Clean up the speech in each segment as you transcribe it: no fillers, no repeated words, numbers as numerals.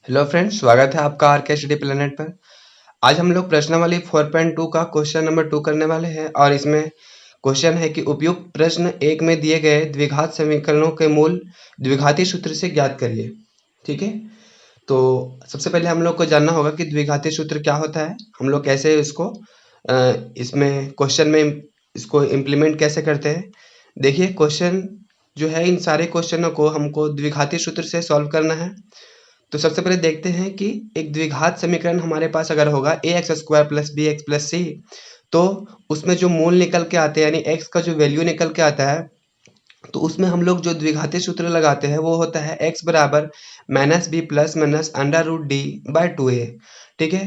Hello friends, स्वागत है आपका आर के स्टडी प्लेनेट पर। आज हम लोग प्रश्नावली 4.2 का क्वेश्चन नंबर 2 करने वाले हैं और इसमें क्वेश्चन है कि उपयुक्त प्रश्न एक में दिए गए द्विघात समीकरणों के मूल द्विघाती सूत्र से ज्ञात करिए। ठीक है, तो सबसे पहले हम लोग को जानना होगा कि द्विघाती सूत्र क्या होता है, हम लोग कैसे इसको इसमें क्वेश्चन में इसको इम्प्लीमेंट कैसे करते हैं। देखिए, क्वेश्चन जो है, इन सारे क्वेश्चनों को हमको द्विघाती सूत्र से सॉल्व करना है। तो सबसे पहले देखते हैं कि एक द्विघात समीकरण हमारे पास अगर होगा a x square plus b x plus c, तो उसमें जो मूल निकल के आते हैं यानी एक्स का जो वैल्यू निकल के आता है, तो उसमें हम लोग जो द्विघाती सूत्र लगाते हैं वो होता है एक्स बराबर minus b plus minus under root d by 2a। ठीक है,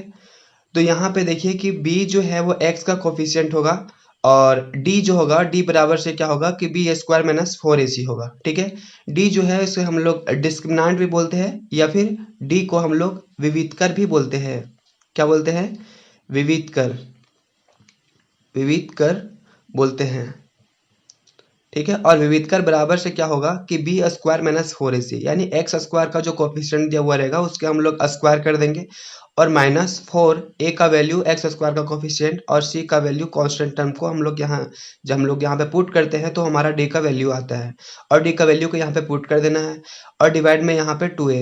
तो यहाँ पे देखिए कि b जो है वो x का कोफिशिएंट होगा और d जो होगा d बराबर से क्या होगा कि बी स्क्वायर माइनस 4ac होगा। ठीक है, d जो है इसे हम लोग डिस्क्रिमिनेंट भी बोलते हैं या फिर d को हम लोग विविधकर भी बोलते हैं। क्या बोलते हैं? विविधकर, विविधकर बोलते हैं। ठीक है, और विविधकर बराबर से क्या होगा कि बी स्क्वायर माइनस 4ac यानी एक्स स्क्वायर का जो कोफिशिएंट दिया हुआ रहेगा उसके हम लोग स्क्वायर कर देंगे और माइनस 4 ए का वैल्यू एक्स स्क्वायर का कोफिशिएंट और सी का वैल्यू कांस्टेंट टर्म को हम लोग यहाँ जब हम लोग यहाँ पे पुट करते हैं तो हमारा डी का वैल्यू आता है और डी का वैल्यू को यहाँ पे पुट कर देना है और डिवाइड में यहाँ पे 2a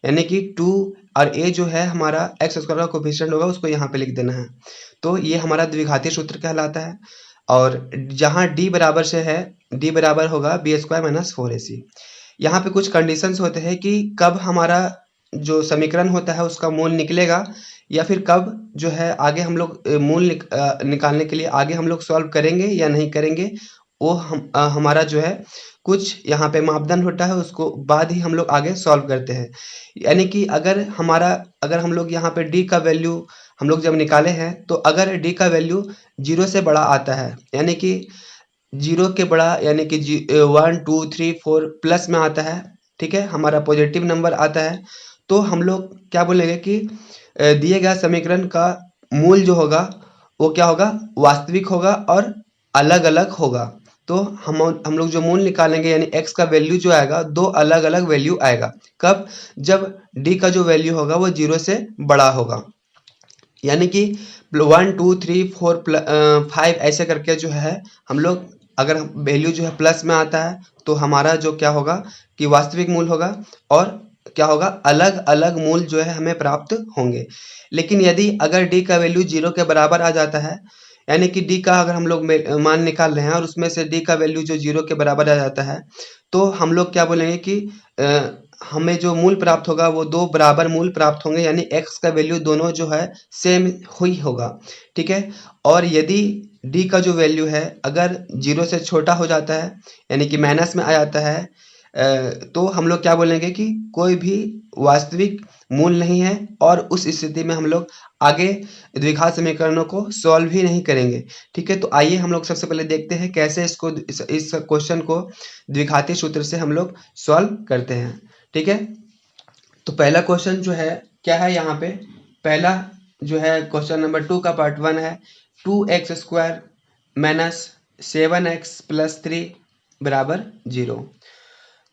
यानी कि 2 और a जो है हमारा एक्स स्क्वायर का कोफिशिएंट होगा उसको यहाँ पे लिख देना है। तो ये हमारा द्विघाती सूत्र कहलाता है और जहाँ d बराबर से है, d बराबर होगा बी स्क्वायर माइनस 4ac। यहाँ पे कुछ कंडीशंस होते हैं कि कब हमारा जो समीकरण होता है उसका मूल निकलेगा या फिर कब जो है आगे हम लोग मूल निकालने के लिए आगे हम लोग सॉल्व करेंगे या नहीं करेंगे। वो हमारा जो है कुछ यहाँ पे मापदंड होता है, उसको बाद ही हम लोग आगे सॉल्व करते हैं। यानी कि अगर हम लोग यहाँ पे d का वैल्यू हम लोग जब निकाले हैं तो अगर d का वैल्यू 0 से बड़ा आता है यानी कि 0 के बड़ा यानी कि 1 2 3 4 प्लस में आता है, ठीक है, हमारा पॉजिटिव नंबर आता है, तो हम लोग क्या बोलेंगे कि दिए गया समीकरण का मूल जो होगा वो क्या होगा, वास्तविक होगा और अलग अलग होगा। तो हम लोग जो मूल निकालेंगे यानी x का वैल्यू जो आएगा दो अलग अलग वैल्यू आएगा। कब? जब d का जो वैल्यू होगा वो 0 से बड़ा होगा यानी कि 1 2 3 4 5 ऐसे करके जो है हम लोग अगर वैल्यू जो है प्लस में आता है तो हमारा जो क्या होगा कि वास्तविक मूल होगा और क्या होगा, अलग अलग मूल जो है हमें प्राप्त होंगे। लेकिन यदि अगर d का वैल्यू 0 के बराबर आ जाता है यानी कि d का अगर हम लोग मान निकाल रहे हैं और उसमें से d का वैल्यू जो 0 के बराबर आ जाता है तो हम लोग क्या बोलेंगे कि हमें जो मूल प्राप्त होगा वो दो बराबर मूल प्राप्त होंगे यानी x का वैल्यू दोनों जो है सेम ही होगा। ठीक है, और यदि d का जो वैल्यू है अगर 0 से छोटा हो जाता है यानी कि माइनस में आ जाता है तो हम लोग क्या बोलेंगे कि कोई भी वास्तविक मूल नहीं है और उस स्थिति में हम लोग आगे द्विघात समीकरणों को सॉल्व ही नहीं करेंगे। ठीक है, तो आइए हम लोग सबसे पहले देखते हैं कैसे इस क्वेश्चन को द्विघाती सूत्र से हम लोग सॉल्व करते हैं। ठीक है, तो पहला क्वेश्चन जो है क्या है, यहाँ पे पहला जो है क्वेश्चन नंबर 2 का पार्ट 1 है 2x square minus 7x plus 3 बराबर 0।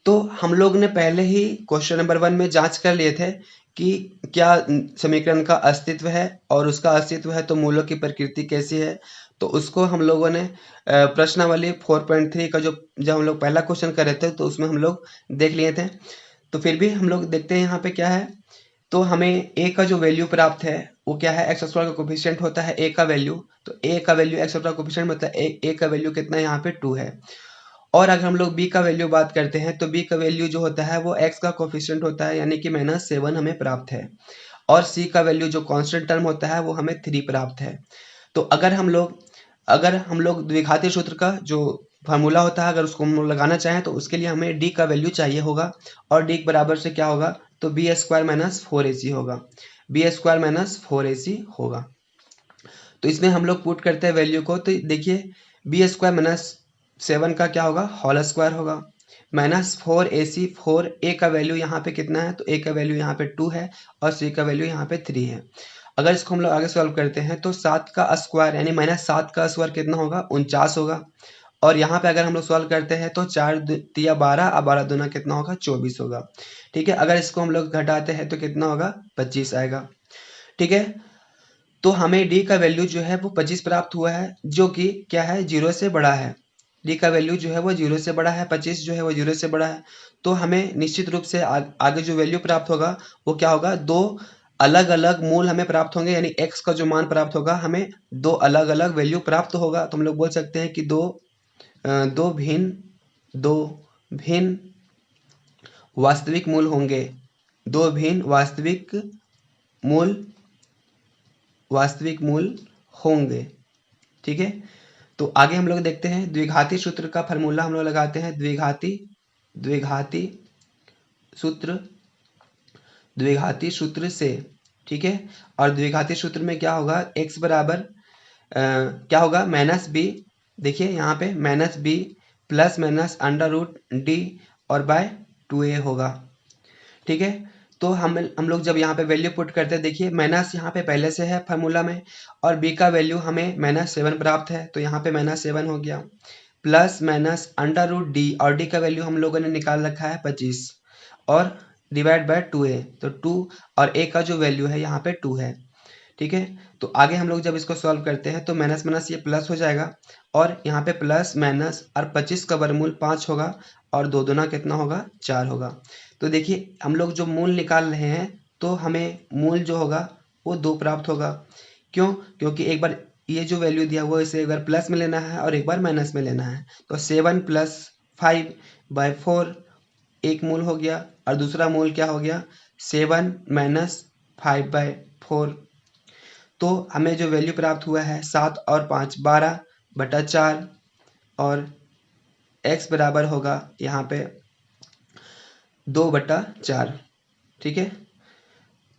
तो हम लोग ने पहले ही क्वेश्चन नंबर 1 में जांच कर लिए थे कि क्या समीकरण का अस्तित्व है और उसका अस्तित्व है तो मूलों की प्रकृति कैसी है। तो उसको हम लोगों ने प्रश्नावली 4.3 का जब हम लोग पहला क्वेश्चन कर रहे थे तो उसमें हम लोग देख लिए थे। तो फिर भी हम लोग देखते हैं यहाँ पे क्या है। तो हमें a का जो वैल्यू प्राप्त है वो क्या है, एक्स स्क्वायर का कोफिशिएंट होता है a का वैल्यू, तो a का वैल्यू एक्स स्क्वायर का कोफिशिएंट मतलब a का वैल्यू कितना है यहाँ पे 2 है। और अगर हम लोग b का वैल्यू बात करते हैं तो b का वैल्यू जो होता है वो x का कोफिशिएंट होता है यानी कि -7 हमें प्राप्त है और c का वैल्यू जो कांस्टेंट टर्म होता है वो हमें 3 प्राप्त है। तो अगर हम लोग द्विघाती सूत्र का जो फार्मूला होता है अगर उसको हम लोग लगाना चाहें तो उसके लिए हमें d का वैल्यू चाहिए होगा और d के बराबर से क्या होगा, तो बी स्क्वायर माइनस 4ac होगा, बी स्क्वायर माइनस 4ac होगा। तो इसमें हम लोग पुट करते हैं वैल्यू को, तो देखिए बी स्क्वायर माइनस 7 का क्या होगा, होल स्क्वायर होगा, माइनस 4ac 4a का वैल्यू यहाँ पे कितना है, तो a का वैल्यू यहाँ पे 2 है और c का वैल्यू यहाँ पे 3 है। अगर इसको हम लोग आगे सॉल्व करते हैं तो 7 का स्क्वायर यानी -7 का स्क्वायर कितना होगा, 49 होगा और यहाँ पे अगर हम लोग सॉल्व करते हैं तो 4 तिया 12 और 12 दूना कितना होगा 24 होगा। ठीक है, अगर इसको हम लोग घटाते हैं तो कितना होगा 25 आएगा। ठीक है, तो हमें डी का वैल्यू जो है वो 25 प्राप्त हुआ है, जो कि क्या है 0 से बड़ा है। डी का वैल्यू जो है वो 0 से बड़ा है, 25 जो है वो 0 से बड़ा है। तो हमें निश्चित रूप से आगे जो वैल्यू प्राप्त होगा वो क्या होगा, दो अलग अलग मूल हमें प्राप्त होंगे, यानी x का जो मान प्राप्त होगा हमें दो अलग अलग वैल्यू प्राप्त होगा। तो हम लोग बोल सकते हैं कि दो भिन्न वास्तविक मूल होंगे, दो भिन्न वास्तविक मूल होंगे। ठीक है, तो आगे हम लोग देखते हैं द्विघाती सूत्र का फॉर्मूला हम लोग लगाते हैं। द्विघाती सूत्र से, ठीक है, और द्विघाती सूत्र में क्या होगा, x बराबर क्या होगा माइनस बी। देखिए यहाँ पे minus b plus minus under root d और बाय 2a होगा। ठीक है, तो हम लोग जब यहाँ पे वैल्यू पुट करते हैं, देखिए माइनस यहाँ पे पहले से है फार्मूला में, और b का वैल्यू हमें -7 प्राप्त है, तो यहाँ पे -7 हो गया, plus minus under root d, और डी का वैल्यू हम लोगों ने निकाल रखा है 25, और डिवाइड बाय 2a, तो 2 और a का जो वैल्यू है यहाँ पे 2 है। ठीक है, तो आगे हम लोग जब इसको सॉल्व करते हैं तो माइनस माइनस ये प्लस हो जाएगा, और यहाँ पे प्लस माइनस और 25 का वर्गमूल 5 होगा, और 2 दूना कितना होगा 4 होगा। तो देखिए हम लोग जो मूल निकाल रहे हैं तो हमें मूल जो होगा वो 2 प्राप्त होगा। क्यों? क्योंकि एक बार ये जो वैल्यू दिया हुआ है इसे एक बार प्लस में लेना है और एक बार माइनस में लेना है। तो 7 + 5/4 एक मूल हो गया, और दूसरा मूल क्या हो गया 7 - 5/4। तो हमें जो वैल्यू प्राप्त हुआ है 7 और 5 12/4, और x बराबर होगा यहाँ पे 2/4। ठीक है,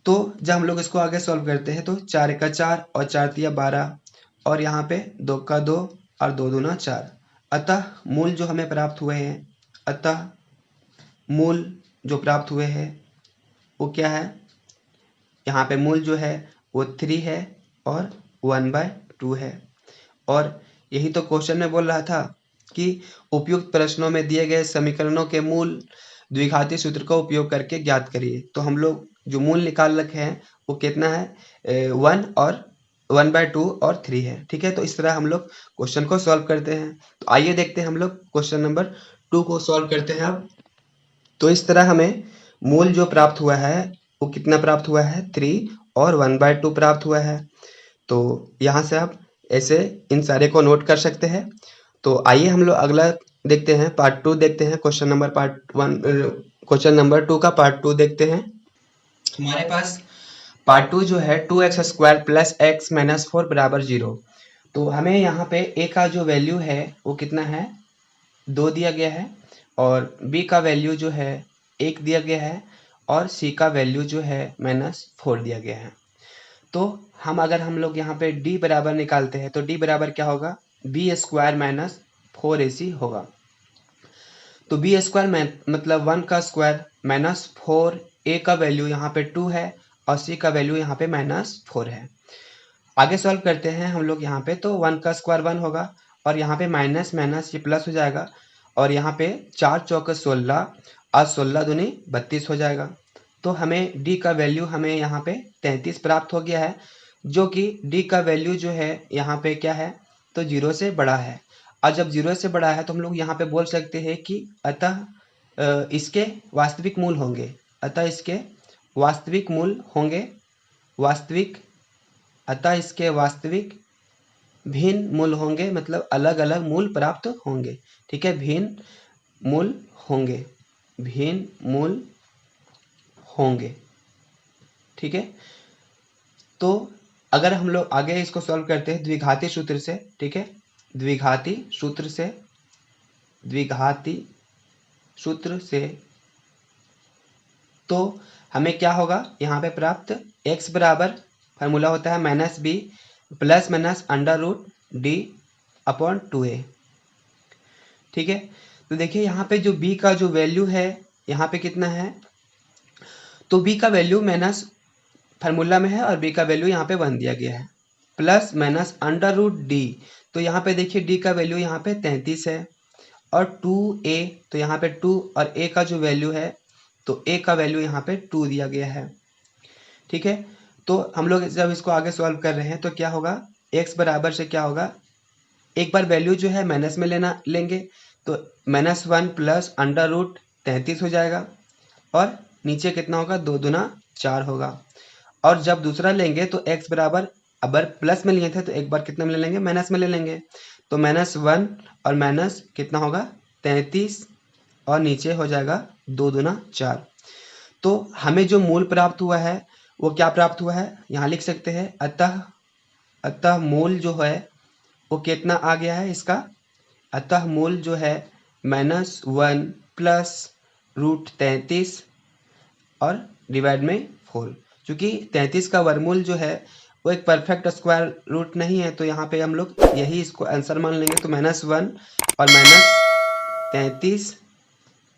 तो जब हम लोग इसको आगे सॉल्व करते हैं तो 4 × 4 और 4 × 12, और यहाँ पे 2 × 2 और 2 दूना 4। अतः मूल जो हमें प्राप्त हुए हैं, अतः मूल जो प्राप्त हुए हैं वो क्या है, यहाँ पे मूल जो है वो 3 है और 1/2 है। और यही तो क्वेश्चन में बोल रहा था कि उपयुक्त प्रश्नों में दिए गए समीकरणों के मूल द्विघाती सूत्र का उपयोग करके ज्ञात करिए। तो हम लोग जो मूल निकाल रखे हैं वो कितना है 1 और 1/2 और 3 है। ठीक है, तो इस तरह हम लोग क्वेश्चन को सॉल्व करते हैं। तो आइए देखते हैं हम लोग क्वेश्चन नंबर 2 को सॉल्व करते हैं अब। तो इस तरह हमें मूल जो प्राप्त हुआ है वो कितना प्राप्त हुआ है 3 और 1/2 प्राप्त हुआ है। तो यहाँ से आप ऐसे इन सारे को नोट कर सकते हैं। तो आइए हम लोग अगला देखते हैं, पार्ट 2 देखते हैं। क्वेश्चन नंबर 2 का पार्ट 2 देखते हैं। हमारे पास पार्ट 2 जो है 2x² + x - 4 = 0। तो हमें यहाँ पे a का जो वैल्यू है वो कितना है 2 दिया गया है, और b का वैल्यू जो है 1 दिया गया है, और c का वैल्यू जो है -4 दिया गया है। तो अगर हम लोग यहाँ पे d बराबर निकालते हैं तो d बराबर क्या होगा b² - 4ac होगा। तो b² मतलब 1 का स्क्वायर -4, a का वैल्यू यहाँ पे 2 है और c का वैल्यू यहाँ पे -4 है। आगे सॉल्व करते हैं हम लोग यहाँ पे, तो 1 का स्क्वायर 1 होगा, और यहाँ पे माइनस माइनस ये प्लस हो जाएगा, और यहाँ पे 4 चौक 16 और 16 दूनी 32 हो जाएगा। तो हमें d का वैल्यू हमें यहाँ पे 33 प्राप्त हो गया है, जो कि d का वैल्यू जो है यहाँ पे क्या है तो 0 से बड़ा है। और जब 0 से बड़ा है तो हम लोग यहाँ पे बोल सकते हैं कि अतः इसके वास्तविक मूल होंगे, अतः इसके वास्तविक मूल होंगे, अतः इसके वास्तविक भिन्न मूल होंगे, मतलब अलग अलग मूल प्राप्त होंगे। ठीक है, भिन्न मूल होंगे। ठीक है, तो अगर हम लोग आगे इसको सॉल्व करते हैं द्विघाती सूत्र से, ठीक है, द्विघाती सूत्र से तो हमें क्या होगा यहाँ पे प्राप्त x बराबर फार्मूला होता है -b plus minus under root d/2a। ठीक है, तो देखिए यहाँ पे जो b का जो वैल्यू है यहाँ पे कितना है, तो b का वैल्यू माइनस फार्मूला में है और b का वैल्यू यहाँ पे 1 दिया गया है, plus minus under root d। तो यहाँ पे देखिए डी का वैल्यू यहाँ पे 33 है और 2a, तो यहाँ पे 2 और a का जो वैल्यू है तो a का वैल्यू यहाँ पे 2 दिया गया है। ठीक है, तो हम लोग जब इसको आगे सॉल्व कर रहे हैं तो क्या होगा, x बराबर से क्या होगा, एक बार वैल्यू जो है माइनस में लेंगे तो -1 प्लस अंडर रूट 33 हो जाएगा और नीचे कितना होगा, 2 दूना 4 होगा। और जब दूसरा लेंगे तो x बराबर, अगर प्लस में लिए थे तो एक बार कितना में ले लेंगे, माइनस में ले लेंगे, तो -1 और माइनस कितना होगा 33 और नीचे हो जाएगा 2 दूना 4। तो हमें जो मूल प्राप्त हुआ है वो क्या प्राप्त हुआ है, यहाँ लिख सकते हैं, अतः मूल जो है वो कितना आ गया है इसका, अतः मूल जो है -1 प्लस रूट 33 और डिवाइड में 4। क्योंकि 33 का वर्गमूल जो है वो एक परफेक्ट स्क्वायर रूट नहीं है, तो यहाँ पे हम लोग यही इसको आंसर मान लेंगे। तो -1 और -33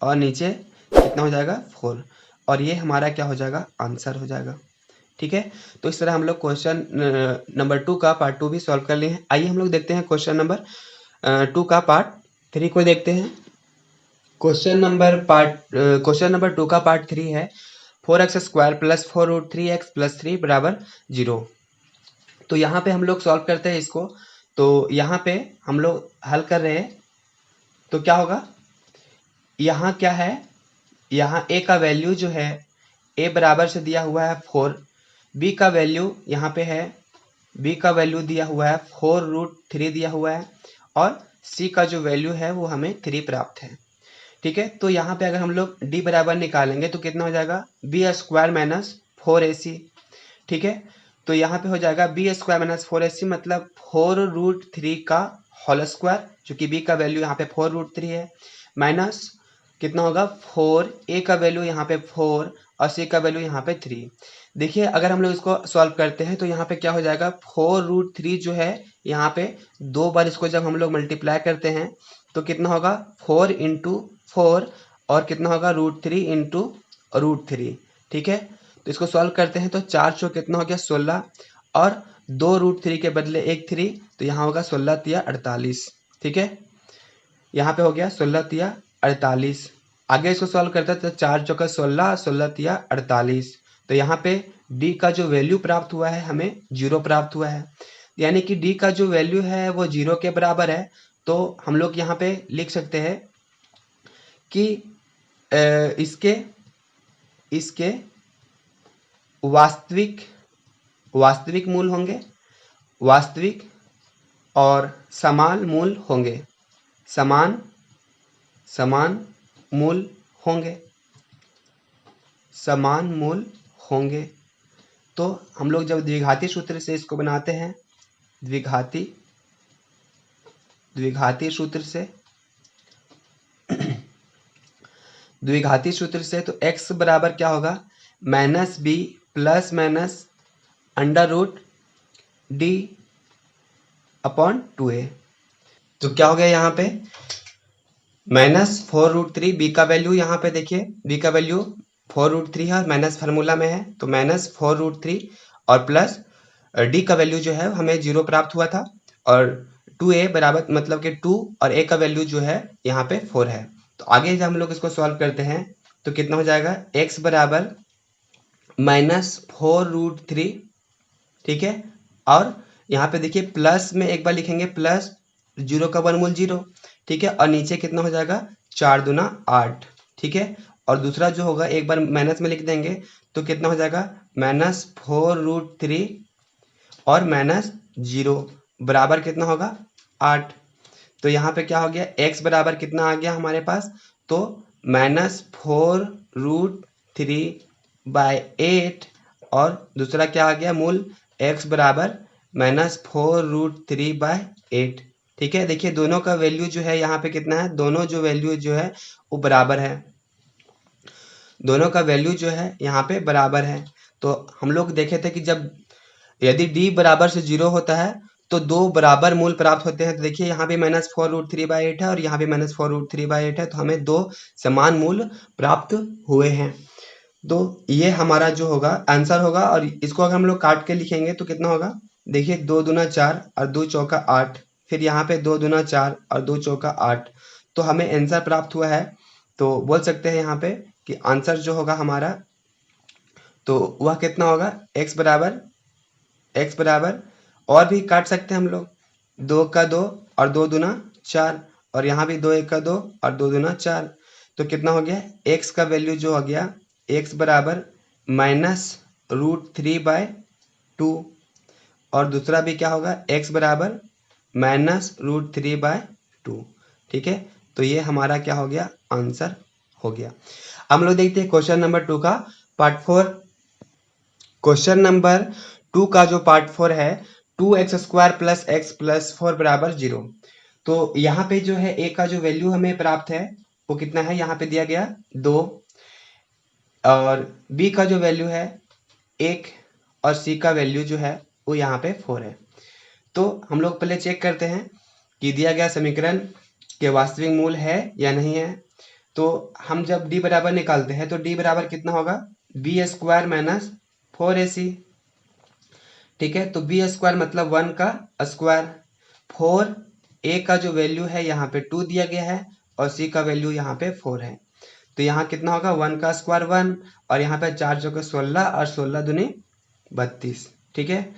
और नीचे कितना हो जाएगा 4, और ये हमारा क्या हो जाएगा, आंसर हो जाएगा। ठीक है, तो इस तरह हम लोग क्वेश्चन नंबर 2 का पार्ट 2 भी सॉल्व कर लिए हैं। आइए हम लोग देखते हैं क्वेश्चन नंबर 2 का पार्ट 3 को देखते हैं। क्वेश्चन नंबर 2 का पार्ट 3 है 4x square plus 4 root 3x plus 3 बराबर 0। तो यहाँ पे हम लोग सॉल्व करते हैं इसको। तो यहाँ पे हम लोग हल कर रहे हैं तो क्या होगा, यहाँ क्या है, यहाँ a का वैल्यू जो है a बराबर से दिया हुआ है 4, b का वैल्यू यहाँ पे है, b का वैल्यू दिया हुआ है 4 रूट 3 दिया हुआ है और c का जो वैल्यू है वो हमें 3 प्राप्त है। ठीक है, तो यहाँ पे अगर हम लोग d बराबर निकालेंगे तो कितना हो जाएगा, b स्क्वायर माइनस 4ac। ठीक है, तो यहाँ पे हो जाएगा b स्क्वायर माइनस 4ac मतलब 4 रूट 3 का होल स्क्वायर, जो कि b का वैल्यू यहाँ पे 4 रूट 3 है, माइनस कितना होगा 4, a का वैल्यू यहाँ पे 4 और c का वैल्यू यहाँ पे 3। देखिए अगर हम लोग इसको सॉल्व करते हैं तो यहाँ पे क्या हो जाएगा, 4 रूट 3 जो है यहाँ पे 2 बार इसको जब हम लोग मल्टीप्लाई करते हैं तो कितना होगा 4 इंटू 4 और कितना होगा √3 इंटू √3। ठीक है, तो इसको सॉल्व करते हैं तो 4 चौक कितना हो गया 16 और 2 √3 के बदले 1 3, तो यहाँ होगा 16 तिया 48। ठीक है, यहाँ पे हो गया 16 तिया 48। आगे इसको सॉल्व करते हैं तो 4 चौका 16, 16 तिया 48। तो यहाँ पे डी का जो वैल्यू प्राप्त हुआ है हमें 0 प्राप्त हुआ है, यानी कि डी का जो वैल्यू है वो 0 के बराबर है। तो हम लोग यहाँ पे लिख सकते हैं कि इसके वास्तविक मूल होंगे, वास्तविक और समान मूल होंगे, समान मूल होंगे, समान मूल होंगे। तो हम लोग जब द्विघाती सूत्र से इसको बनाते हैं, द्विघाती सूत्र से तो x बराबर क्या होगा, -b plus minus under root d upon 2a। तो क्या हो गया यहाँ पे -4 रूट 3, b का वैल्यू यहाँ पे देखिए, b का वैल्यू 4 रूट 3 है, माइनस फार्मूला में है तो -4 रूट 3 और प्लस d का वैल्यू जो है हमें 0 प्राप्त हुआ था और 2a बराबर मतलब कि 2 और a का वैल्यू जो है यहाँ पे 4 है। तो आगे जब हम लोग इसको सॉल्व करते हैं तो कितना हो जाएगा, x बराबर -4 रूट 3। ठीक है, और यहाँ पे देखिए प्लस में एक बार लिखेंगे, प्लस 0 का वर्गमूल 0। ठीक है, और नीचे कितना हो जाएगा 4 दूना 8। ठीक है, और दूसरा जो होगा एक बार माइनस में लिख देंगे तो कितना हो जाएगा -4 रूट 3 और -0 बराबर कितना होगा 8। तो यहाँ पे क्या हो गया, x बराबर कितना आ गया हमारे पास, तो -4 रूट 3/8 और दूसरा क्या आ गया मूल, x बराबर -4 रूट 3/8। ठीक है, देखिए दोनों का वैल्यू जो है यहाँ पे कितना है, दोनों जो वैल्यू जो है वो बराबर है, दोनों का वैल्यू जो है यहाँ पे बराबर है। तो हम लोग देखे थे कि जब यदि d बराबर से 0 होता है तो दो बराबर मूल प्राप्त होते हैं। तो देखिए यहाँ भी -4 रूट 3/8 है और यहाँ भी -4 रूट 3/8 है, तो हमें दो समान मूल प्राप्त हुए हैं। तो ये हमारा जो होगा आंसर होगा, और इसको अगर हम लोग काट के लिखेंगे तो कितना होगा, देखिए 2 दूना 4 और 2 चौका 8। फिर यहाँ पे 2 दूना 4 और 2 चौका 8, तो हमें आंसर प्राप्त हुआ है। तो बोल सकते हैं यहाँ पे कि आंसर जो होगा हमारा, तो वह कितना होगा, x बराबर, और भी काट सकते हैं हम लोग, 2 का 2 और 2 दूना 4, और यहाँ भी 2 1 का 2 और 2 दूना 4, तो कितना हो गया, x का वैल्यू जो हो गया x बराबर -√3/2, और दूसरा भी क्या होगा, x बराबर -√3/2। ठीक है, तो ये हमारा क्या हो गया, आंसर हो गया। हम लोग देखते हैं क्वेश्चन नंबर 2 का पार्ट 4। क्वेश्चन नंबर 2 का जो पार्ट 4 है, 2x² + x + 4 बराबर 0। तो यहाँ पे जो है a का जो वैल्यू हमें प्राप्त है वो कितना है, यहाँ पे दिया गया 2, और b का जो वैल्यू है 1, और c का वैल्यू जो है वो यहाँ पे 4 है। तो हम लोग पहले चेक करते हैं कि दिया गया समीकरण के वास्तविक मूल है या नहीं है। तो हम जब d बराबर निकालते हैं तो d बराबर कितना होगा, b² - 4ac। ठीक है, तो b² मतलब 1 का स्क्वायर, 4, a का जो वैल्यू है यहाँ पे 2 दिया गया है, और c का वैल्यू यहाँ पे 4 है। तो यहाँ कितना होगा, 1 का स्क्वायर 1, और यहाँ पे 4 चौके 16 और 16 दूनी 32। ठीक है,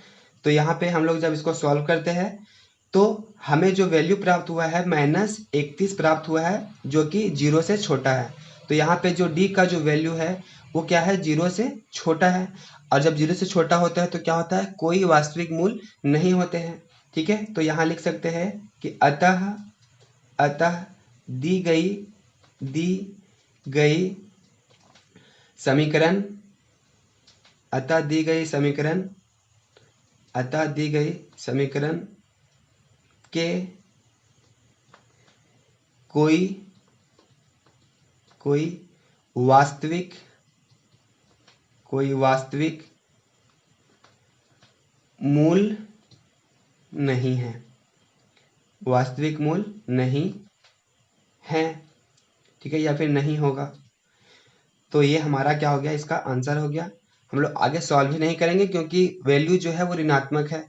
तो यहाँ पे हम लोग जब इसको सॉल्व करते हैं तो हमें जो वैल्यू प्राप्त हुआ है -31 प्राप्त हुआ है, जो कि 0 से छोटा है। तो यहाँ पे जो d का जो वैल्यू है वो क्या है, 0 से छोटा है, और जब 0 से छोटा होता है तो क्या होता है, कोई वास्तविक मूल नहीं होते हैं। ठीक है, तो यहाँ लिख सकते हैं कि अतः दी गई समीकरण के कोई वास्तविक मूल नहीं है, वास्तविक मूल नहीं है। ठीक है, या फिर नहीं होगा। तो ये हमारा क्या हो गया, इसका आंसर हो गया। हम लोग आगे सॉल्व ही नहीं करेंगे क्योंकि वैल्यू जो है वो ऋणात्मक है।